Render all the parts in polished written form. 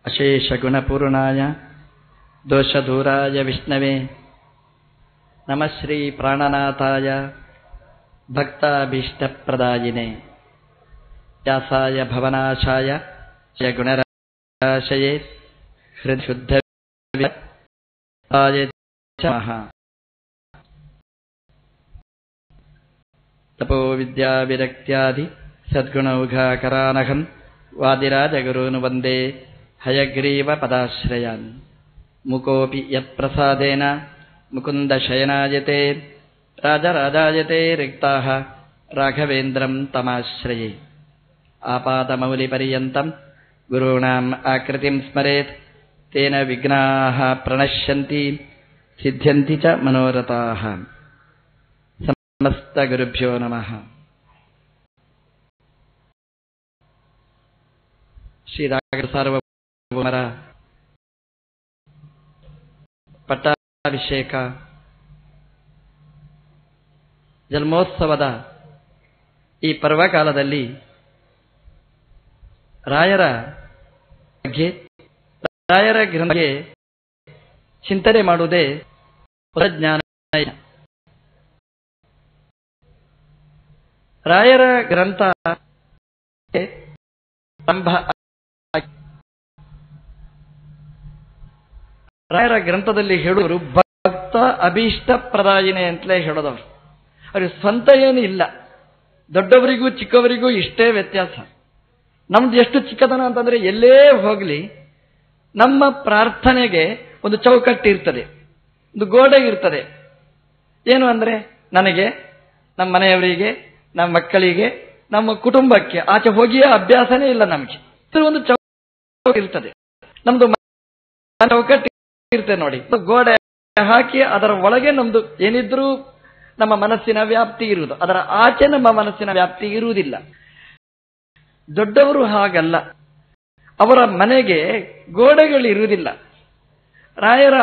ಅಶೇಷಗುಣಪೂರ್ಣಾಯ ದೋಷದೂರಾಯ ವಿಷ್ಣವೇ ನಮಃ ಶ್ರೀ ಪ್ರಾಣನಾಥಾಯ ಭಕ್ತಾಭೀಷ್ಟಪ್ರದಾಯಿನೇ ವ್ಯಾಸಾಯ ಭವನಾಶಾಯ ಗುಣರಾಶಯೇ ಹೃದಯಶುದ್ಧವಿದ್ಯಾಯ ತಪೋ ವಿದ್ಯಾವಿರಕ್ತ್ಯಾದಿ ಸದ್ಗುಣೌಘಾಕರಾನಹಂ ವಾದಿರಾಜಗುರೂನ್ ವಂದೇ ಹಯಗ್ರೀವ ಪದಾಶ್ರಯಾನ್. ಮುಕೋಪಿ ಯತ್ಪ್ರಸಾದೇನ ಮುಕುಂದಶಯನಾಯತೆ ರಾಜರಾಜಾಯತೆ ರಿಕ್ತಾಃ ರಾಘವೇಂದ್ರಂ ತಮಾಶ್ರಯೇ. ಆಪಾದಮೌಲಿಪರ್ಯಂತಂ ಗುರುಣಾಂ ಆಕೃತಿಂ ಸ್ಮರೇತ್ ತೇನ ವಿಘ್ನಾಃ ಪ್ರಣಶ್ಯಂತಿ ಸಿದ್ಧ್ಯಂತಿ ಚ ಮನೋರಥಾಃ. ಸಮಸ್ತ ಗುರುಭ್ಯೋ ನಮಃ. ಶ್ರೀ ರಾಘವೇಂದ್ರ ಸಾರ್ವಭೌಮರ ಪಟ್ಟಾಭಿಷೇಕ ಜನ್ಮೋತ್ಸವದ ಈ ಪರ್ವಕಾಲದಲ್ಲಿ ರಾಯರ ಬಗ್ಗೆ, ರಾಯರ ಗ್ರಂಥಕ್ಕೆ ಚಿಂತನೆ ಮಾಡುವುದೇ ಜ್ಞಾನ. ರಾಯರ ಗ್ರಂಥ ರಾಯರ ಗ್ರಂಥದಲ್ಲಿ ಹೇಳುವರು ಭಕ್ತ ಅಭೀಷ್ಟ ಪ್ರದಾಯಿನೇ ಅಂತಲೇ ಹೇಳೋದವರು. ಅವ್ರಿಗೆ ಸ್ವಂತ ಏನು ಇಲ್ಲ. ದೊಡ್ಡವರಿಗೂ ಚಿಕ್ಕವರಿಗೂ ಇಷ್ಟೇ ವ್ಯತ್ಯಾಸ. ನಮ್ದು ಎಷ್ಟು ಚಿಕ್ಕತನ ಅಂತಂದ್ರೆ ಎಲ್ಲೇ ಹೋಗ್ಲಿ ನಮ್ಮ ಪ್ರಾರ್ಥನೆಗೆ ಒಂದು ಚೌಕಟ್ಟು ಇರ್ತದೆ, ಒಂದು ಗೋಡೆ ಇರ್ತದೆ. ಏನು ಅಂದ್ರೆ ನನಗೆ, ನಮ್ಮ ಮನೆಯವರಿಗೆ, ನಮ್ಮ ಮಕ್ಕಳಿಗೆ, ನಮ್ಮ ಕುಟುಂಬಕ್ಕೆ ಆಚೆ ಹೋಗಿಯೇ ಅಭ್ಯಾಸನೇ ಇಲ್ಲ ನಮಗೆ. ಒಂದು ಚೌಕಟ್ಟು ಇರ್ತದೆ, ನಮ್ದು ಚೌಕಟ್ಟು ಇರ್ತದೆ ನೋಡಿ. ಗೋಡೆ ಹಾಕಿ ಅದರ ಒಳಗೆ ನಮ್ದು ಏನಿದ್ರೂ ನಮ್ಮ ಮನಸ್ಸಿನ ವ್ಯಾಪ್ತಿ ಇರುವುದು, ಅದರ ಆಚೆ ನಮ್ಮ ಮನಸ್ಸಿನ ವ್ಯಾಪ್ತಿ ಇರುವುದಿಲ್ಲ. ದೊಡ್ಡವರು ಹಾಗಲ್ಲ, ಅವರ ಮನೆಗೆ ಗೋಡೆಗಳು ಇರುವುದಿಲ್ಲ. ರಾಯರ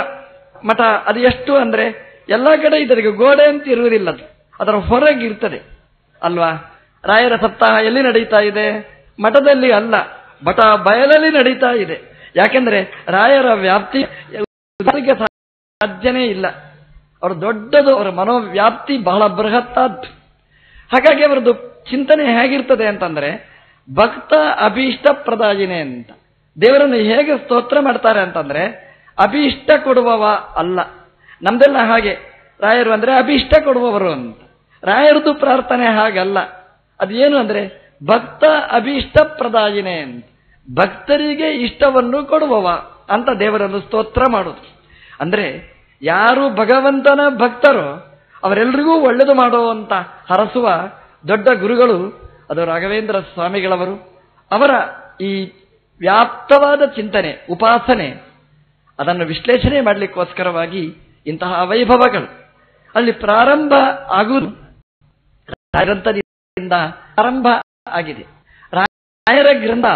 ಮಠ ಅದು ಎಷ್ಟು ಅಂದ್ರೆ ಎಲ್ಲಾ ಕಡೆ ಇದರಿಗೆ ಗೋಡೆ ಅಂತ ಇರುವುದಿಲ್ಲ, ಅದು ಅದರ ಹೊರಗೆ ಇರ್ತದೆ ಅಲ್ವಾ. ರಾಯರ ಸಪ್ತಾಹ ಎಲ್ಲಿ ನಡೀತಾ ಇದೆ? ಮಠದಲ್ಲಿ ಅಲ್ಲ, ಮಠ ಬಯಲಲ್ಲಿ ನಡೀತಾ ಇದೆ. ಯಾಕೆಂದ್ರೆ ರಾಯರ ವ್ಯಾಪ್ತಿ ಸಾಧ್ಯನೇ ಇಲ್ಲ. ಅವರು ದೊಡ್ಡದು, ಅವರ ಮನೋವ್ಯಾಪ್ತಿ ಬಹಳ ಬೃಹತ್ತಾದ್ದು. ಹಾಗಾಗಿ ಅವರದ್ದು ಚಿಂತನೆ ಹೇಗಿರ್ತದೆ ಅಂತಂದ್ರೆ ಭಕ್ತ ಅಭೀಷ್ಟ ಪ್ರದಾಯಿನೇ ಅಂತ. ದೇವರನ್ನು ಹೇಗೆ ಸ್ತೋತ್ರ ಮಾಡ್ತಾರೆ ಅಂತಂದ್ರೆ ಅಭೀಷ್ಟ ಕೊಡುವವ ಅಲ್ಲ. ನಮ್ದೆಲ್ಲ ಹಾಗೆ, ರಾಯರು ಅಂದ್ರೆ ಅಭೀಷ್ಟ ಕೊಡುವವರು ಅಂತ. ರಾಯರದು ಪ್ರಾರ್ಥನೆ ಹಾಗಲ್ಲ. ಅದೇನು ಅಂದ್ರೆ ಭಕ್ತ ಅಭೀಷ್ಟ ಪ್ರದಾಯಿನೇ ಅಂತ, ಭಕ್ತರಿಗೆ ಇಷ್ಟವನ್ನು ಕೊಡುವವ ಅಂತ ದೇವರನ್ನು ಸ್ತೋತ್ರ ಮಾಡುವುದು. ಅಂದ್ರೆ ಯಾರು ಭಗವಂತನ ಭಕ್ತರೋ ಅವರೆಲ್ಲರಿಗೂ ಒಳ್ಳೆದು ಮಾಡುವಂತ ಹರಸುವ ದೊಡ್ಡ ಗುರುಗಳು ಅದು ರಾಘವೇಂದ್ರ ಸ್ವಾಮಿಗಳವರು. ಅವರ ಈ ವ್ಯಾಪ್ತವಾದ ಚಿಂತನೆ, ಉಪಾಸನೆ, ಅದನ್ನು ವಿಶ್ಲೇಷಣೆ ಮಾಡಲಿಕ್ಕೋಸ್ಕರವಾಗಿ ಇಂತಹ ವೈಭವಗಳು ಅಲ್ಲಿ ಪ್ರಾರಂಭ ಆಗುವುದು ಗ್ರಂಥದಿಂದ ಪ್ರಾರಂಭ ಆಗಿದೆ. ರಾಯರ ಗ್ರಂಥ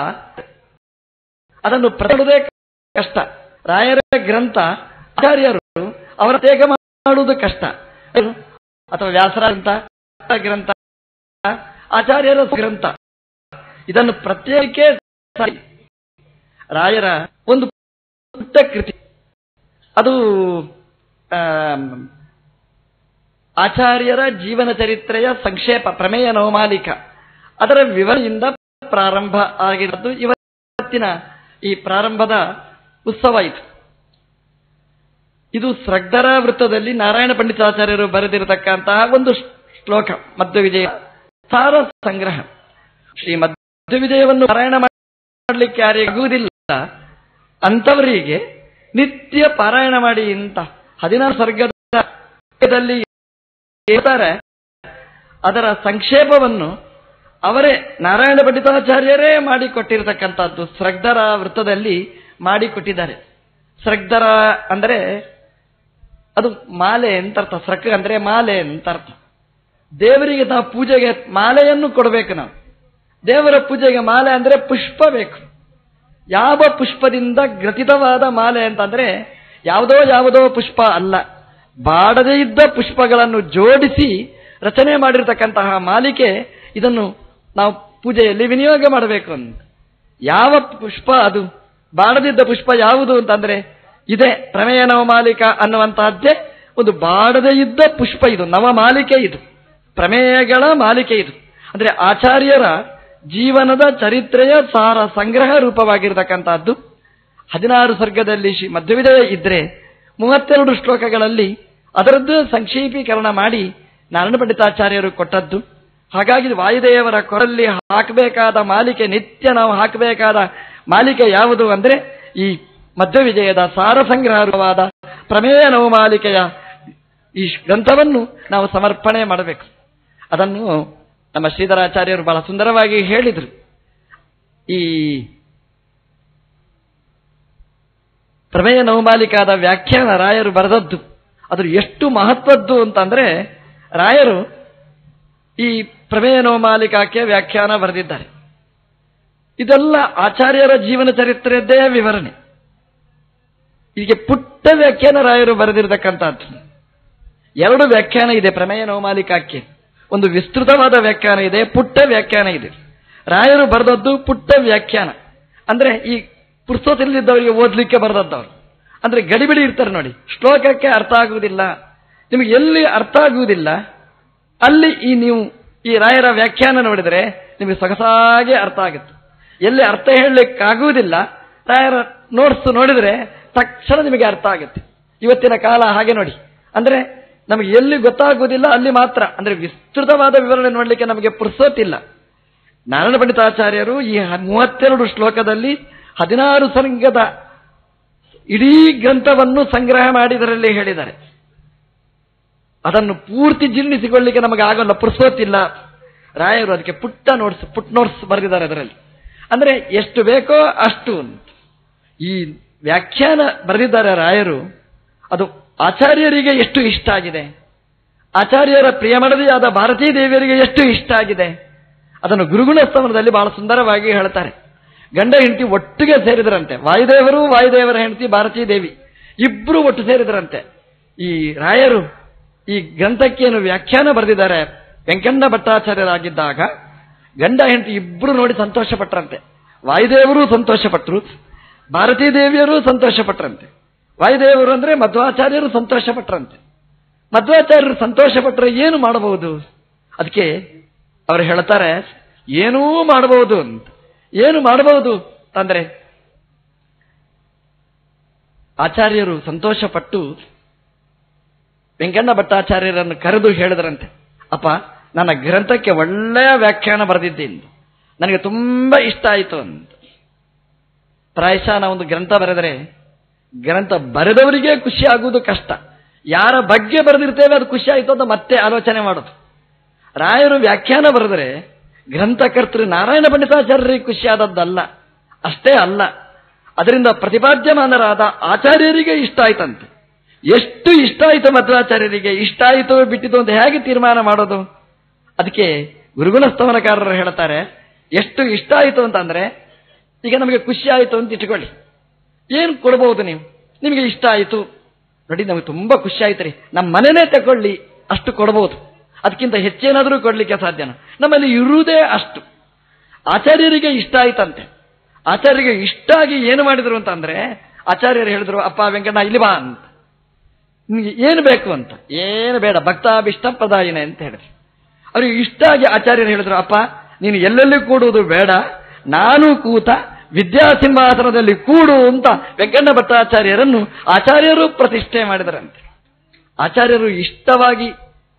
ಅದನ್ನು ಪ್ರಕಟುವುದೇ ಕಷ್ಟ. ರಾಯರ ಗ್ರಂಥ ಆಚಾರ್ಯರು ಅವರ ತೇಗ ಮಾಡುವುದು ಕಷ್ಟ. ಅಥವಾ ವ್ಯಾಸರ ಗ್ರಂಥ, ಆಚಾರ್ಯರ ಗ್ರಂಥ, ಇದನ್ನು ಪ್ರತ್ಯೇಕ ರಾಯರ ಒಂದು ಪುಟ್ಟ ಕೃತಿ. ಅದು ಆಚಾರ್ಯರ ಜೀವನ ಚರಿತ್ರೆಯ ಸಂಕ್ಷೇಪ, ಪ್ರಮೇಯ ನವಮಾಲಿಕ, ಅದರ ವಿವರಣೆಯಿಂದ ಪ್ರಾರಂಭ ಆಗಿರೋದು ಇವತ್ತಿನ ಈ ಪ್ರಾರಂಭದ ಉತ್ಸವ. ಇದು ಸ್ರಗ್ಧರ ವೃತ್ತದಲ್ಲಿ ನಾರಾಯಣ ಪಂಡಿತಾಚಾರ್ಯರು ಬರೆದಿರತಕ್ಕಂತಹ ಒಂದು ಶ್ಲೋಕ, ಮಧ್ವವಿಜಯ ಸಾರ ಸಂಗ್ರಹ. ಶ್ರೀ ಮಧ್ವವಿಜಯವನ್ನು ಪಾರಾಯಣ ಮಾಡಲಿಕ್ಕೆ ಯಾರಿಗುವುದಿಲ್ಲ ಅಂತವರಿಗೆ ನಿತ್ಯ ಪಾರಾಯಣ ಮಾಡಿ ಅಂತ 16 ಸರ್ಗದಲ್ಲಿ ಹೇಳ್ತಾರೆ. ಅದರ ಸಂಕ್ಷೇಪವನ್ನು ಅವರೇ ನಾರಾಯಣ ಪಂಡಿತಾಚಾರ್ಯರೇ ಮಾಡಿಕೊಟ್ಟಿರತಕ್ಕಂಥದ್ದು ಸ್ರಗ್ಧರ ವೃತ್ತದಲ್ಲಿ ಮಾಡಿಕೊಟ್ಟಿದ್ದಾರೆ. ಸ್ರಗ್ಧರ ಅಂದ್ರೆ ಅದು ಮಾಲೆ ಅಂತ ಅರ್ಥ. ಸ್ರಗ್ ಅಂದ್ರೆ ಮಾಲೆ ಅಂತ ಅರ್ಥ. ದೇವರಿಗೆ ನಾವು ಪೂಜೆಗೆ ಮಾಲೆಯನ್ನು ಕೊಡಬೇಕು. ನಾವು ದೇವರ ಪೂಜೆಗೆ ಮಾಲೆ ಅಂದ್ರೆ ಪುಷ್ಪ ಬೇಕು. ಯಾವ ಪುಷ್ಪದಿಂದ ಗ್ರಥಿತವಾದ ಮಾಲೆ ಅಂತಂದ್ರೆ ಯಾವುದೋ ಪುಷ್ಪ ಅಲ್ಲ, ಬಾಡದೇ ಇದ್ದ ಪುಷ್ಪಗಳನ್ನು ಜೋಡಿಸಿ ರಚನೆ ಮಾಡಿರ್ತಕ್ಕಂತಹ ಮಾಲಿಕೆ. ಇದನ್ನು ನಾವು ಪೂಜೆಯಲ್ಲಿ ವಿನಿಯೋಗ ಮಾಡಬೇಕು ಅಂತ. ಯಾವ ಪುಷ್ಪ ಅದು? ಬಾಡದಿದ್ದ ಪುಷ್ಪ ಯಾವುದು ಅಂತಂದ್ರೆ ಇದೆ. ಪ್ರಮೇಯ ನವಮಾಲಿಕ ಅನ್ನುವಂತಹದ್ದೇ ಒಂದು ಬಾಡದೇ ಇದ್ದ ಪುಷ್ಪ. ಇದು ನವಮಾಲಿಕೆ, ಇದು ಪ್ರಮೇಯಗಳ ಮಾಲಿಕೆ. ಇದು ಅಂದ್ರೆ ಆಚಾರ್ಯರ ಜೀವನದ ಚರಿತ್ರೆಯ ಸಾರ ಸಂಗ್ರಹ ರೂಪವಾಗಿರತಕ್ಕಂಥದ್ದು. 16 ಸರ್ಗದಲ್ಲಿ ಮಧ್ವವಿಜಯ ಇದ್ರೆ 32 ಶ್ಲೋಕಗಳಲ್ಲಿ ಅದರದ್ದು ಸಂಕ್ಷೇಪೀಕರಣ ಮಾಡಿ ನಾರಾಯಣ ಪಂಡಿತಾಚಾರ್ಯರು ಕೊಟ್ಟದ್ದು. ಹಾಗಾಗಿ ವಾಯುದೇವರ ಕೊರಲ್ಲಿ ಹಾಕಬೇಕಾದ ಮಾಲಿಕೆ, ನಿತ್ಯ ನಾವು ಹಾಕಬೇಕಾದ ಮಾಲಿಕೆ ಯಾವುದು ಅಂದ್ರೆ ಈ ಮಧ್ವವಿಜಯದ ಸಾರ ಸಂಗ್ರಹವಾದ ಪ್ರಮೇಯ ನವಮಾಲಿಕೆಯ ಈ ಗ್ರಂಥವನ್ನು ನಾವು ಸಮರ್ಪಣೆ ಮಾಡಬೇಕು. ಅದನ್ನು ನಮ್ಮ ಶ್ರೀಧರಾಚಾರ್ಯರು ಬಹಳ ಸುಂದರವಾಗಿ ಹೇಳಿದರು. ಈ ಪ್ರಮೇಯ ನವಮಾಲಿಕಾದ ವ್ಯಾಖ್ಯಾನ ರಾಯರು ಬರೆದದ್ದು ಅದು ಎಷ್ಟು ಮಹತ್ವದ್ದು ಅಂತಂದ್ರೆ, ರಾಯರು ಈ ಪ್ರಮೇಯ ನವಮಾಲಿಕಾಕ್ಕೆ ವ್ಯಾಖ್ಯಾನ ಬರೆದಿದ್ದಾರೆ. ಇದೆಲ್ಲ ಆಚಾರ್ಯರ ಜೀವನ ಚರಿತ್ರೆಯದ್ದೇ ವಿವರಣೆ. ಹೀಗೆ ಪುಟ್ಟ ವ್ಯಾಖ್ಯಾನ ರಾಯರು ಬರೆದಿರತಕ್ಕಂಥದ್ದು. 2 ವ್ಯಾಖ್ಯಾನ ಇದೆ ಪ್ರಮೇಯ ನವಮಾಲಿಕಾಕ್ಕೆ. ಒಂದು ವಿಸ್ತೃತವಾದ ವ್ಯಾಖ್ಯಾನ ಇದೆ, ಪುಟ್ಟ ವ್ಯಾಖ್ಯಾನ ಇದೆ. ರಾಯರು ಬರೆದದ್ದು ಪುಟ್ಟ ವ್ಯಾಖ್ಯಾನ. ಅಂದ್ರೆ ಈ ಪುಸ್ತಕದಲ್ಲಿದ್ದವರಿಗೆ ಓದಲಿಕ್ಕೆ ಬರೆದದ್ದವರು. ಅಂದ್ರೆ ಗಡಿಬಿಡಿ ಇರ್ತಾರೆ ನೋಡಿ, ಶ್ಲೋಕಕ್ಕೆ ಅರ್ಥ ಆಗುವುದಿಲ್ಲ. ನಿಮಗೆ ಎಲ್ಲಿ ಅರ್ಥ ಆಗುವುದಿಲ್ಲ ಅಲ್ಲಿ ನೀವು ಈ ರಾಯರ ವ್ಯಾಖ್ಯಾನ ನೋಡಿದರೆ ನಿಮಗೆ ಸೊಗಸಾಗಿ ಅರ್ಥ ಆಗುತ್ತೆ. ಎಲ್ಲಿ ಅರ್ಥ ಹೇಳಲಿಕ್ಕಾಗುವುದಿಲ್ಲ ರಾಯರ ನೋಟ್ಸ್ ನೋಡಿದರೆ ತಕ್ಷಣ ನಿಮಗೆ ಅರ್ಥ ಆಗುತ್ತೆ. ಇವತ್ತಿನ ಕಾಲ ಹಾಗೆ ನೋಡಿ, ಅಂದ್ರೆ ನಮಗೆ ಎಲ್ಲಿ ಗೊತ್ತಾಗುವುದಿಲ್ಲ ಅಲ್ಲಿ ಮಾತ್ರ, ಅಂದ್ರೆ ವಿಸ್ತೃತವಾದ ವಿವರಣೆ ನೋಡಲಿಕ್ಕೆ ನಮಗೆ ಪುರ್ಸೋತಿಲ್ಲ. ನಾರಾಯಣ ಪಂಡಿತಾಚಾರ್ಯರು ಈ 32 ಶ್ಲೋಕದಲ್ಲಿ 16 ಸರ್ಗದ ಇಡೀ ಗ್ರಂಥವನ್ನು ಸಂಗ್ರಹ ಮಾಡಿದರಲ್ಲಿ ಹೇಳಿದ್ದಾರೆ. ಅದನ್ನು ಪೂರ್ತಿ ಜೀರ್ಣಿಸಿಕೊಳ್ಳಿಕ್ಕೆ ನಮಗೆ ಆಗಲ್ಲ, ಪುರ್ಸೋತಿಲ್ಲ. ರಾಯರು ಅದಕ್ಕೆ ಪುಟ್ ನೋಟ್ಸ್ ಬರೆದಿದ್ದಾರೆ ಅದರಲ್ಲಿ. ಅಂದ್ರೆ ಎಷ್ಟು ಬೇಕೋ ಅಷ್ಟು ಈ ವ್ಯಾಖ್ಯಾನ ಬರೆದಿದ್ದಾರೆ ರಾಯರು. ಅದು ಆಚಾರ್ಯರಿಗೆ ಎಷ್ಟು ಇಷ್ಟ ಆಗಿದೆ, ಆಚಾರ್ಯರ ಪ್ರಿಯಮಡದಿಯಾದ ಭಾರತೀ ದೇವಿಯರಿಗೆ ಎಷ್ಟು ಇಷ್ಟ ಆಗಿದೆ, ಅದನ್ನು ಗುರುಗುಣ ಸ್ತವನದಲ್ಲಿ ಬಹಳ ಸುಂದರವಾಗಿ ಹೇಳ್ತಾರೆ. ಗಂಡ ಹೆಂಡತಿ ಒಟ್ಟಿಗೆ ಸೇರಿದರಂತೆ, ವಾಯುದೇವರು, ವಾಯುದೇವರ ಹೆಂಡತಿ ಭಾರತೀ ದೇವಿ ಇಬ್ರು ಒಟ್ಟು ಸೇರಿದರಂತೆ. ಈ ರಾಯರು ಈ ಗ್ರಂಥಕ್ಕೇನು ವ್ಯಾಖ್ಯಾನ ಬರೆದಿದ್ದಾರೆ, ವೆಂಕಣ್ಣ ಭಟ್ಟಾಚಾರ್ಯರಾಗಿದ್ದಾಗ ಗಂಡ ಹೆಂಡತಿ ಇಬ್ರು ನೋಡಿ ಸಂತೋಷ ಪಟ್ಟರಂತೆ. ವಾಯುದೇವರು ಸಂತೋಷ ಪಟ್ಟರು, ಭಾರತೀ ದೇವಿಯರು ಸಂತೋಷ ಪಟ್ಟರಂತೆ. ವಾಯುದೇವರು ಅಂದ್ರೆ ಮಧ್ವಾಚಾರ್ಯರು ಸಂತೋಷ ಪಟ್ಟರಂತೆ. ಮಧ್ವಾಚಾರ್ಯರು ಸಂತೋಷ ಪಟ್ಟರೆ ಏನು ಮಾಡಬಹುದು? ಅದಕ್ಕೆ ಅವರು ಹೇಳ್ತಾರೆ ಏನೂ ಮಾಡಬಹುದು ಅಂತ. ಏನು ಮಾಡಬಹುದು ಅಂದ್ರೆ ಆಚಾರ್ಯರು ಸಂತೋಷಪಟ್ಟು ವೆಂಕಣ್ಣ ಭಟ್ಟಾಚಾರ್ಯರನ್ನು ಕರೆದು ಹೇಳಿದ್ರಂತೆ, ಅಪ್ಪ ನನ್ನ ಗ್ರಂಥಕ್ಕೆ ಒಳ್ಳೆಯ ವ್ಯಾಖ್ಯಾನ ಬರೆದಿದ್ದೀನಿ, ನನಗೆ ತುಂಬಾ ಇಷ್ಟ ಆಯಿತು ಅಂತ. ಪ್ರಾಯಶಃ ನಾವು ಒಂದು ಗ್ರಂಥ ಬರೆದರೆ ಗ್ರಂಥ ಬರೆದವರಿಗೆ ಖುಷಿ ಆಗುವುದು ಕಷ್ಟ. ಯಾರ ಬಗ್ಗೆ ಬರೆದಿರ್ತೇವೆ ಅದು ಖುಷಿ ಆಯಿತು ಅಂತ ಮತ್ತೆ ಆಲೋಚನೆ ಮಾಡೋದು. ರಾಯರು ವ್ಯಾಖ್ಯಾನ ಬರೆದರೆ ಗ್ರಂಥಕರ್ತೃ ನಾರಾಯಣ ಪಂಡಿತಾಚಾರ್ಯರಿಗೆ ಖುಷಿ ಆದದ್ದಲ್ಲ, ಅಷ್ಟೇ ಅಲ್ಲ, ಅದರಿಂದ ಪ್ರತಿಪಾದ್ಯಮಾನರಾದ ಆಚಾರ್ಯರಿಗೆ ಇಷ್ಟ ಆಯ್ತಂತೆ. ಎಷ್ಟು ಇಷ್ಟ ಆಯಿತು ಮಧ್ವಾಚಾರ್ಯರಿಗೆ, ಇಷ್ಟ ಆಯಿತು ಬಿಟ್ಟಿತು ಅಂತ ಹೇಗೆ ತೀರ್ಮಾನ ಮಾಡೋದು? ಅದಕ್ಕೆ ಗುರುಗುಣ ಸ್ತವನಕಾರರು ಹೇಳ್ತಾರೆ, ಎಷ್ಟು ಇಷ್ಟ ಆಯಿತು ಅಂತಂದ್ರೆ, ಈಗ ನಮಗೆ ಖುಷಿ ಆಯಿತು ಅಂತ ಇಟ್ಕೊಳ್ಳಿ, ಏನು ಕೊಡಬಹುದು ನೀವು? ನಿಮಗೆ ಇಷ್ಟ ಆಯಿತು ನೋಡಿ, ನಮಗೆ ತುಂಬಾ ಖುಷಿ ಆಯ್ತು ರೀ, ನಮ್ಮ ಮನೆನೇ ತಗೊಳ್ಳಿ, ಅಷ್ಟು ಕೊಡಬಹುದು. ಅದಕ್ಕಿಂತ ಹೆಚ್ಚೇನಾದರೂ ಕೊಡ್ಲಿಕ್ಕೆ ಸಾಧ್ಯನ? ನಮ್ಮಲ್ಲಿ ಇರುವುದೇ ಅಷ್ಟು. ಆಚಾರ್ಯರಿಗೆ ಇಷ್ಟ ಆಯ್ತಂತೆ. ಆಚಾರ್ಯರಿಗೆ ಇಷ್ಟ ಆಗಿ ಏನು ಮಾಡಿದ್ರು ಅಂತಂದ್ರೆ, ಆಚಾರ್ಯರು ಹೇಳಿದ್ರು, ಅಪ್ಪ ವೆಂಕಣ್ಣ ಇಲ್ಲಿ ಬಾ ಅಂತ, ನಿಮಗೆ ಏನು ಬೇಕು ಅಂತ. ಏನು ಬೇಡ, ಭಕ್ತಾಭಿಷ್ಟ ಪ್ರದಾಯಿನೆ ಅಂತ ಹೇಳಿದ್ರು. ಅವ್ರಿಗೆ ಇಷ್ಟ ಆಗಿ ಆಚಾರ್ಯರು ಹೇಳಿದ್ರು, ಅಪ್ಪ ನೀನು ಎಲ್ಲೆಲ್ಲಿ ಕೂಡುವುದು ಬೇಡ, ನಾನು ಕೂತ ವಿದ್ಯಾಸಿಂಹಾಸನದಲ್ಲಿ ಕೂಡು ಅಂತ ವೆಂಕಣ್ಣ ಭಟ್ಟಾಚಾರ್ಯರನ್ನು ಆಚಾರ್ಯರು ಪ್ರತಿಷ್ಠೆ ಮಾಡಿದರಂತೆ. ಆಚಾರ್ಯರು ಇಷ್ಟವಾಗಿ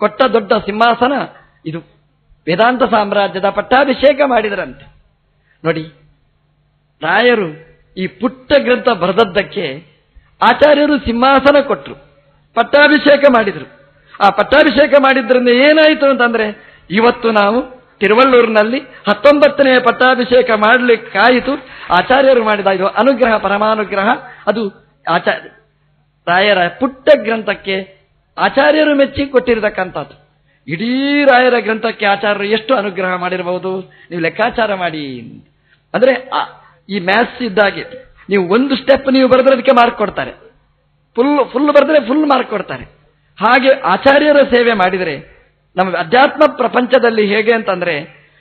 ಕೊಟ್ಟ ದೊಡ್ಡ ಸಿಂಹಾಸನ ಇದು. ವೇದಾಂತ ಸಾಮ್ರಾಜ್ಯದ ಪಟ್ಟಾಭಿಷೇಕ ಮಾಡಿದರಂತೆ. ನೋಡಿ, ರಾಯರು ಈ ಪುಟ್ಟ ಗ್ರಂಥ ಬರೆದದ್ದಕ್ಕೆ ಆಚಾರ್ಯರು ಸಿಂಹಾಸನ ಕೊಟ್ಟರು, ಪಟ್ಟಾಭಿಷೇಕ ಮಾಡಿದರು. ಆ ಪಟ್ಟಾಭಿಷೇಕ ಮಾಡಿದ್ರಿಂದ ಏನಾಯಿತು ಅಂತಂದ್ರೆ, ಇವತ್ತು ನಾವು ತಿರುವಳ್ಳೂರಿನಲ್ಲಿ 19ನೇ ಪಟ್ಟಾಭಿಷೇಕ ಮಾಡಲಿಕ್ಕಾಯಿತು. ಆಚಾರ್ಯರು ಮಾಡಿದ ಇದು ಅನುಗ್ರಹ, ಪರಮಾನುಗ್ರಹ. ಅದು ರಾಯರ ಪುಟ್ಟ ಗ್ರಂಥಕ್ಕೆ ಆಚಾರ್ಯರು ಮೆಚ್ಚಿ ಕೊಟ್ಟಿರತಕ್ಕಂಥದ್ದು. ಇಡೀ ರಾಯರ ಗ್ರಂಥಕ್ಕೆ ಆಚಾರ್ಯರು ಎಷ್ಟು ಅನುಗ್ರಹ ಮಾಡಿರಬಹುದು ನೀವು ಲೆಕ್ಕಾಚಾರ ಮಾಡಿ. ಅಂದ್ರೆ ಈ ಮ್ಯಾಥ್ಸ್ ಇದ್ದಾಗೆ, ನೀವು ಒಂದು ಸ್ಟೆಪ್ ನೀವು ಬರೆದ್ರೆ ಅದಕ್ಕೆ ಮಾರ್ಕ್ ಕೊಡ್ತಾರೆ, ಫುಲ್ ಬರೆದ್ರೆ ಫುಲ್ ಮಾರ್ಕ್ ಕೊಡ್ತಾರೆ. ಹಾಗೆ ಆಚಾರ್ಯರ ಸೇವೆ ಮಾಡಿದರೆ ನಮ್ಮ ಅಧ್ಯಾತ್ಮ ಪ್ರಪಂಚದಲ್ಲಿ ಹೇಗೆ ಅಂತಂದ್ರೆ,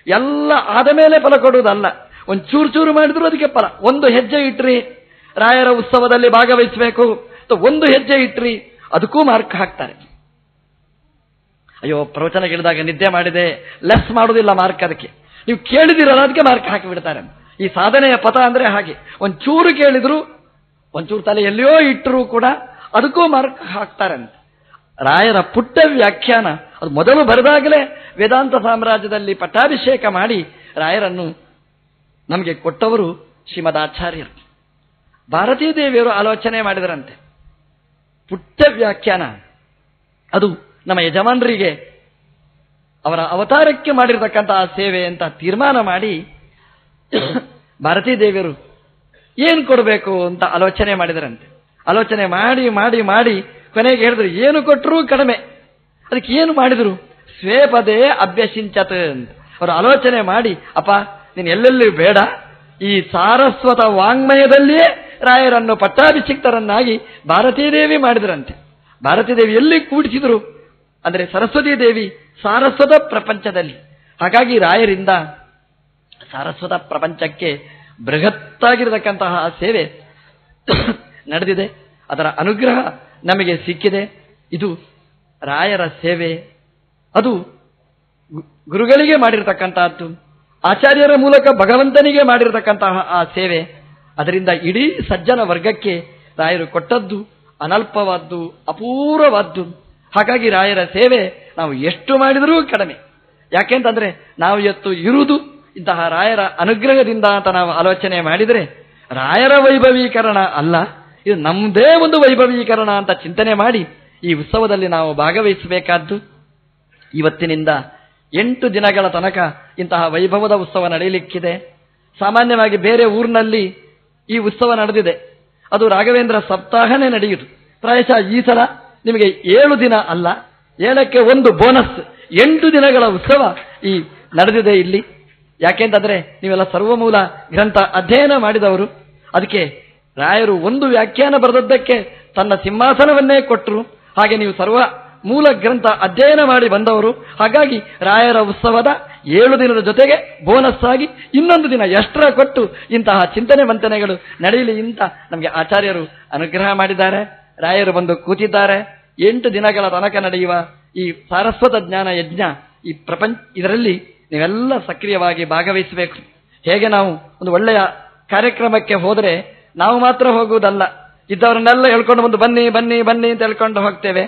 ಎಲ್ಲ ಆದ ಮೇಲೆ ಫಲ ಕೊಡುವುದಲ್ಲ, ಒಂದು ಚೂರು ಚೂರು ಮಾಡಿದ್ರು ಅದಕ್ಕೆ ಫಲ. ಒಂದು ಹೆಜ್ಜೆ ಇಟ್ರಿ ರಾಯರ ಉತ್ಸವದಲ್ಲಿ ಭಾಗವಹಿಸಬೇಕು ಒಂದು ಹೆಜ್ಜೆ ಇಟ್ರಿ ಅದಕ್ಕೂ ಮಾರ್ಕ್ ಹಾಕ್ತಾರೆ. ಅಯ್ಯೋ ಪ್ರವಚನ ಕೇಳಿದಾಗ ನಿದ್ದೆ ಮಾಡಿದೆ, ಲೆಸ್ ಮಾಡೋದಿಲ್ಲ ಮಾರ್ಕ್, ಅದಕ್ಕೆ ನೀವು ಕೇಳಿದಿರಲ್ಲ ಅದಕ್ಕೆ ಮಾರ್ಕ್ ಹಾಕಿ ಬಿಡ್ತಾರೆ. ಈ ಸಾಧನೆಯ ಪಥ ಅಂದ್ರೆ ಹಾಗೆ, ಒಂಚೂರು ಕೇಳಿದ್ರು ಒಂಚೂರು ತಲೆ ಎಲ್ಲಿಯೋ ಇಟ್ಟರೂ ಕೂಡ ಅದಕ್ಕೂ ಮಾರ್ಕ್ ಹಾಕ್ತಾರೆ ಅಂತ. ರಾಯರ ಪುಟ್ಟ ವ್ಯಾಖ್ಯಾನ ಅದು ಮೊದಲು ಬರೆದಾಗಲೇ ವೇದಾಂತ ಸಾಮ್ರಾಜ್ಯದಲ್ಲಿ ಪಟ್ಟಾಭಿಷೇಕ ಮಾಡಿ ರಾಯರನ್ನು ನಮಗೆ ಕೊಟ್ಟವರು ಶ್ರೀಮದ್ ಆಚಾರ್ಯರು. ಭಾರತೀ ದೇವಿಯರು ಆಲೋಚನೆ ಮಾಡಿದರಂತೆ, ಪುಟ್ಟ ವ್ಯಾಖ್ಯಾನ ಅದು ನಮ್ಮ ಯಜಮಾನರಿಗೆ ಅವರ ಅವತಾರಕ್ಕೆ ಮಾಡಿರತಕ್ಕಂತಹ ಸೇವೆ ಅಂತ ತೀರ್ಮಾನ ಮಾಡಿ ಭಾರತೀ ದೇವಿಯರು ಏನು ಕೊಡಬೇಕು ಅಂತ ಆಲೋಚನೆ ಮಾಡಿದರಂತೆ. ಆಲೋಚನೆ ಮಾಡಿ ಮಾಡಿ ಮಾಡಿ ಕೊನೆಗೆ ಹೇಳಿದ್ರು ಏನು ಕೊಟ್ಟರೂ ಕಡಿಮೆ. ಅದಕ್ಕೆ ಏನು ಮಾಡಿದ್ರು? ಸ್ವೇಪದೇ ಅಭ್ಯಸಿಂಚತ್ ಅಂತ ಅವರು ಆಲೋಚನೆ ಮಾಡಿ, ಅಪ್ಪ ನೀನು ಎಲ್ಲೆಲ್ಲಿ ಬೇಡ, ಈ ಸಾರಸ್ವತ ವಾಂಗ್ಮಯದಲ್ಲಿಯೇ ರಾಯರನ್ನು ಪಟ್ಟಾಭಿಷಿಕ್ತರನ್ನಾಗಿ ಭಾರತೀ ದೇವಿ ಮಾಡಿದ್ರಂತೆ. ಭಾರತೀ ದೇವಿ ಎಲ್ಲಿ ಕೂಡಿಸಿದ್ರು ಅಂದರೆ ಸರಸ್ವತೀ ದೇವಿ ಸಾರಸ್ವತ ಪ್ರಪಂಚದಲ್ಲಿ. ಹಾಗಾಗಿ ರಾಯರಿಂದ ಸಾರಸ್ವತ ಪ್ರಪಂಚಕ್ಕೆ ಬೃಹತ್ತಾಗಿರತಕ್ಕಂತಹ ಸೇವೆ ನಡೆದಿದೆ. ಅದರ ಅನುಗ್ರಹ ನಮಗೆ ಸಿಕ್ಕಿದೆ. ಇದು ರಾಯರ ಸೇವೆ, ಅದು ಗುರುಗಳಿಗೆ ಮಾಡಿರತಕ್ಕಂತಹದ್ದು, ಆಚಾರ್ಯರ ಮೂಲಕ ಭಗವಂತನಿಗೆ ಮಾಡಿರತಕ್ಕಂತಹ ಆ ಸೇವೆ. ಅದರಿಂದ ಇಡೀ ಸಜ್ಜನ ವರ್ಗಕ್ಕೆ ರಾಯರು ಕೊಟ್ಟದ್ದು ಅನಲ್ಪವಾದ್ದು, ಅಪೂರ್ವವಾದ್ದು. ಹಾಗಾಗಿ ರಾಯರ ಸೇವೆ ನಾವು ಎಷ್ಟು ಮಾಡಿದರೂ ಕಡಿಮೆ. ಯಾಕೆಂತಂದ್ರೆ ನಾವು ಇವತ್ತು ಇರುವುದು ಇಂತಹ ರಾಯರ ಅನುಗ್ರಹದಿಂದ ಅಂತ ನಾವು ಆಲೋಚನೆ ಮಾಡಿದರೆ ರಾಯರ ವೈಭವೀಕರಣ ಅಲ್ಲ, ಇದು ನಮ್ಮದೇ ಒಂದು ವೈಭವೀಕರಣ ಅಂತ ಚಿಂತನೆ ಮಾಡಿ ಈ ಉತ್ಸವದಲ್ಲಿ ನಾವು ಭಾಗವಹಿಸಬೇಕಾದ್ದು. ಇವತ್ತಿನಿಂದ 8 ದಿನಗಳ ತನಕ ಇಂತಹ ವೈಭವದ ಉತ್ಸವ ನಡೆಯಲಿಕ್ಕಿದೆ. ಸಾಮಾನ್ಯವಾಗಿ ಬೇರೆ ಊರಿನಲ್ಲಿ ಈ ಉತ್ಸವ ನಡೆದಿದೆ, ಅದು ರಾಘವೇಂದ್ರ ಸಪ್ತಾಹನೇ ನಡೆಯುವುದು. ಪ್ರಾಯಶಃ ಈ ಸಲ ನಿಮಗೆ 7 ದಿನ ಅಲ್ಲ, 7ಕ್ಕೆ 1 ಬೋನಸ್, 8 ದಿನಗಳ ಉತ್ಸವ ಈ ನಡೆದಿದೆ ಇಲ್ಲಿ. ಯಾಕೆಂತಂದ್ರೆ ನೀವೆಲ್ಲ ಸರ್ವಮೂಲ ಗ್ರಂಥ ಅಧ್ಯಯನ ಮಾಡಿದವರು. ಅದಕ್ಕೆ ರಾಯರು ಒಂದು ವ್ಯಾಖ್ಯಾನ ಬರೆದದ್ದಕ್ಕೆ ತನ್ನ ಸಿಂಹಾಸನವನ್ನೇ ಕೊಟ್ಟರು. ಹಾಗೆ ನೀವು ಸರ್ವ ಮೂಲ ಗ್ರಂಥ ಅಧ್ಯಯನ ಮಾಡಿ ಬಂದವರು. ಹಾಗಾಗಿ ರಾಯರ ಉತ್ಸವದ 7 ದಿನದ ಜೊತೆಗೆ ಬೋನಸ್ ಆಗಿ ಇನ್ನೊಂದು ದಿನ ಎಕ್ಸ್ಟ್ರಾ ಕೊಟ್ಟು ಇಂತಹ ಚಿಂತನೆ ಮಂಥನೆಗಳು ನಡೆಯಲಿ ಅಂತ ನಮಗೆ ಆಚಾರ್ಯರು ಅನುಗ್ರಹ ಮಾಡಿದ್ದಾರೆ. ರಾಯರು ಬಂದು ಕೂತಿದ್ದಾರೆ. 8 ದಿನಗಳ ತನಕ ನಡೆಯುವ ಈ ಸಾರಸ್ವತ ಜ್ಞಾನ ಯಜ್ಞ, ಈ ಇದರಲ್ಲಿ ನೀವೆಲ್ಲ ಸಕ್ರಿಯವಾಗಿ ಭಾಗವಹಿಸಬೇಕು. ಹೇಗೆ ನಾವು ಒಂದು ಒಳ್ಳೆಯ ಕಾರ್ಯಕ್ರಮಕ್ಕೆ ಹೋದರೆ ನಾವು ಮಾತ್ರ ಹೋಗುವುದಲ್ಲ, ಇದ್ದವರನ್ನೆಲ್ಲ ಹೇಳ್ಕೊಂಡು ಬಂದು ಬನ್ನಿ ಬನ್ನಿ ಬನ್ನಿ ಅಂತ ಹೇಳ್ಕೊಂಡು ಹೋಗ್ತೇವೆ.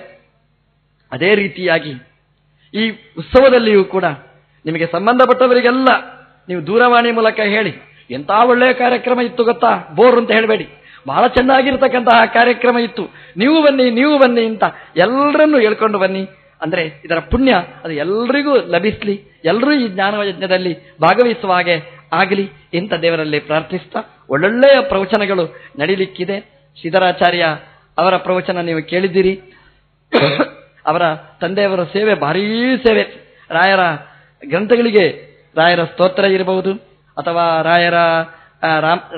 ಅದೇ ರೀತಿಯಾಗಿ ಈ ಉತ್ಸವದಲ್ಲಿಯೂ ಕೂಡ ನಿಮಗೆ ಸಂಬಂಧಪಟ್ಟವರಿಗೆಲ್ಲ ನೀವು ದೂರವಾಣಿ ಮೂಲಕ ಹೇಳಿ, ಎಂಥ ಒಳ್ಳೆಯ ಕಾರ್ಯಕ್ರಮ ಇತ್ತು ಗೊತ್ತಾ, ಬೋರ್ ಅಂತ ಹೇಳಬೇಡಿ, ಬಹಳ ಚೆನ್ನಾಗಿರ್ತಕ್ಕಂತಹ ಕಾರ್ಯಕ್ರಮ ಇತ್ತು, ನೀವು ಬನ್ನಿ ಅಂತ ಎಲ್ಲರನ್ನೂ ಹೇಳ್ಕೊಂಡು ಬನ್ನಿ. ಅಂದ್ರೆ ಇದರ ಪುಣ್ಯ ಅದು ಎಲ್ರಿಗೂ ಲಭಿಸ್ಲಿ, ಎಲ್ಲರೂ ಈ ಜ್ಞಾನ ಯಜ್ಞದಲ್ಲಿ ಭಾಗವಹಿಸುವ ಹಾಗೆ ಆಗಲಿ ಅಂತ ದೇವರಲ್ಲಿ ಪ್ರಾರ್ಥಿಸ್ತಾ, ಒಳ್ಳೊಳ್ಳೆಯ ಪ್ರವಚನಗಳು ನಡೀಲಿಕ್ಕಿದೆ. ಶ್ರೀಧರಾಚಾರ್ಯ ಅವರ ಪ್ರವಚನ ನೀವು ಕೇಳಿದ್ದೀರಿ. ಅವರ ತಂದೆಯವರ ಸೇವೆ ಭಾರೀ ಸೇವೆ. ರಾಯರ ಗ್ರಂಥಗಳಿಗೆ ರಾಯರ ಸ್ತೋತ್ರ ಇರಬಹುದು, ಅಥವಾ ರಾಯರ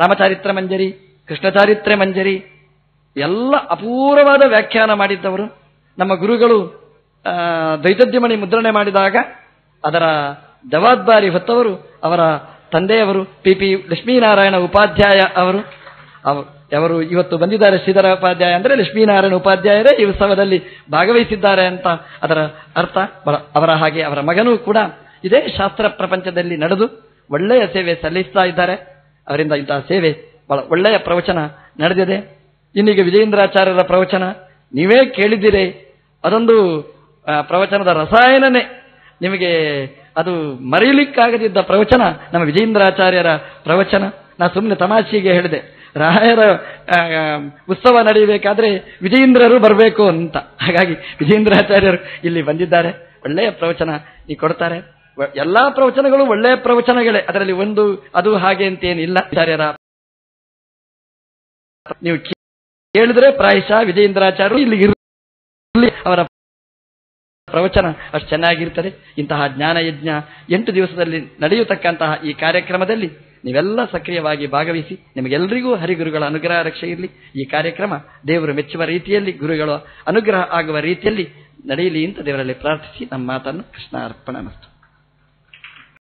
ರಾಮಚಾರಿತ್ರ ಮಂಜರಿ, ಕೃಷ್ಣಚಾರಿತ್ರೆ ಮಂಜರಿ ಎಲ್ಲ ಅಪೂರ್ವವಾದ ವ್ಯಾಖ್ಯಾನ ಮಾಡಿದ್ದವರು. ನಮ್ಮ ಗುರುಗಳು ದ್ವೈತದ್ಯಮಣಿ ಮುದ್ರಣೆ ಮಾಡಿದಾಗ ಅದರ ಜವಾಬ್ದಾರಿ ಹೊತ್ತವರು ಅವರ ತಂದೆಯವರು PP ಲಕ್ಷ್ಮೀನಾರಾಯಣ ಉಪಾಧ್ಯಾಯ ಅವರು ಇವತ್ತು ಬಂದಿದ್ದಾರೆ. ಶ್ರೀಧರ ಉಪಾಧ್ಯಾಯ ಅಂದರೆ ಲಕ್ಷ್ಮೀನಾರಾಯಣ ಉಪಾಧ್ಯಾಯರೇ ಈ ಉತ್ಸವದಲ್ಲಿ ಭಾಗವಹಿಸಿದ್ದಾರೆ ಅಂತ ಅದರ ಅರ್ಥ. ಅವರ ಹಾಗೆ ಅವರ ಮಗನೂ ಕೂಡ ಇದೇ ಶಾಸ್ತ್ರ ಪ್ರಪಂಚದಲ್ಲಿ ನಡೆದು ಒಳ್ಳೆಯ ಸೇವೆ ಸಲ್ಲಿಸ್ತಾ ಇದ್ದಾರೆ. ಅವರಿಂದ ಇಂತಹ ಸೇವೆ ಬಹಳ ಒಳ್ಳೆಯ ಪ್ರವಚನ ನಡೆದಿದೆ. ಇನ್ನೀಗ ವಿಜಯೇಂದ್ರಾಚಾರ್ಯರ ಪ್ರವಚನ ನೀವೇ ಕೇಳಿದ್ದೀರಿ. ಅದೊಂದು ಪ್ರವಚನದ ರಸಾಯನನೇ, ನಿಮಗೆ ಅದು ಮರೆಯಲಿಕ್ಕಾಗದಿದ್ದ ಪ್ರವಚನ ನಮ್ಮ ವಿಜಯೇಂದ್ರಾಚಾರ್ಯರ ಪ್ರವಚನ. ನಾ ಸುಮ್ಮನೆ ತಮಾಷೆಗೆ ಹೇಳಿದೆ, ರಾಯರ ಉತ್ಸವ ನಡೆಯಬೇಕಾದ್ರೆ ವಿಜಯೇಂದ್ರರು ಬರಬೇಕು ಅಂತ. ಹಾಗಾಗಿ ವಿಜಯೇಂದ್ರಾಚಾರ್ಯರು ಇಲ್ಲಿ ಬಂದಿದ್ದಾರೆ, ಒಳ್ಳೆಯ ಪ್ರವಚನ ಈ ಕೊಡ್ತಾರೆ. ಎಲ್ಲಾ ಪ್ರವಚನಗಳು ಒಳ್ಳೆಯ ಪ್ರವಚನಗಳೇ, ಅದರಲ್ಲಿ ಒಂದು ಅದು ಹಾಗೆ ಅಂತೇನಿಲ್ಲ. ಆಚಾರ್ಯರ ನೀವು ಕೇಳಿದ್ರೆ ಪ್ರಾಯಶಃ ವಿಜಯೇಂದ್ರಾಚಾರ್ಯರು ಇಲ್ಲಿ ಇರಲಿ, ಅವರ ಪ್ರವಚನ ಅಷ್ಟು ಚೆನ್ನಾಗಿರ್ತದೆ. ಇಂತಹ ಜ್ಞಾನ ಯಜ್ಞ 8 ದಿವಸದಲ್ಲಿ ನಡೆಯತಕ್ಕಂತಹ ಈ ಕಾರ್ಯಕ್ರಮದಲ್ಲಿ ನೀವೆಲ್ಲ ಸಕ್ರಿಯವಾಗಿ ಭಾಗವಹಿಸಿ ನಿಮಗೆಲ್ಲರಿಗೂ ಹರಿಗುರುಗಳ ಅನುಗ್ರಹ ರಕ್ಷೆ ಇರಲಿ. ಈ ಕಾರ್ಯಕ್ರಮ ದೇವರು ಮೆಚ್ಚುವ ರೀತಿಯಲ್ಲಿ, ಗುರುಗಳ ಅನುಗ್ರಹ ಆಗುವ ರೀತಿಯಲ್ಲಿ ನಡೆಯಲಿ ಅಂತ ದೇವರಲ್ಲಿ ಪ್ರಾರ್ಥಿಸಿ ನಮ್ಮ ಮಾತನ್ನು ಕೃಷ್ಣ ಅರ್ಪಣ ಮಸ್ತು.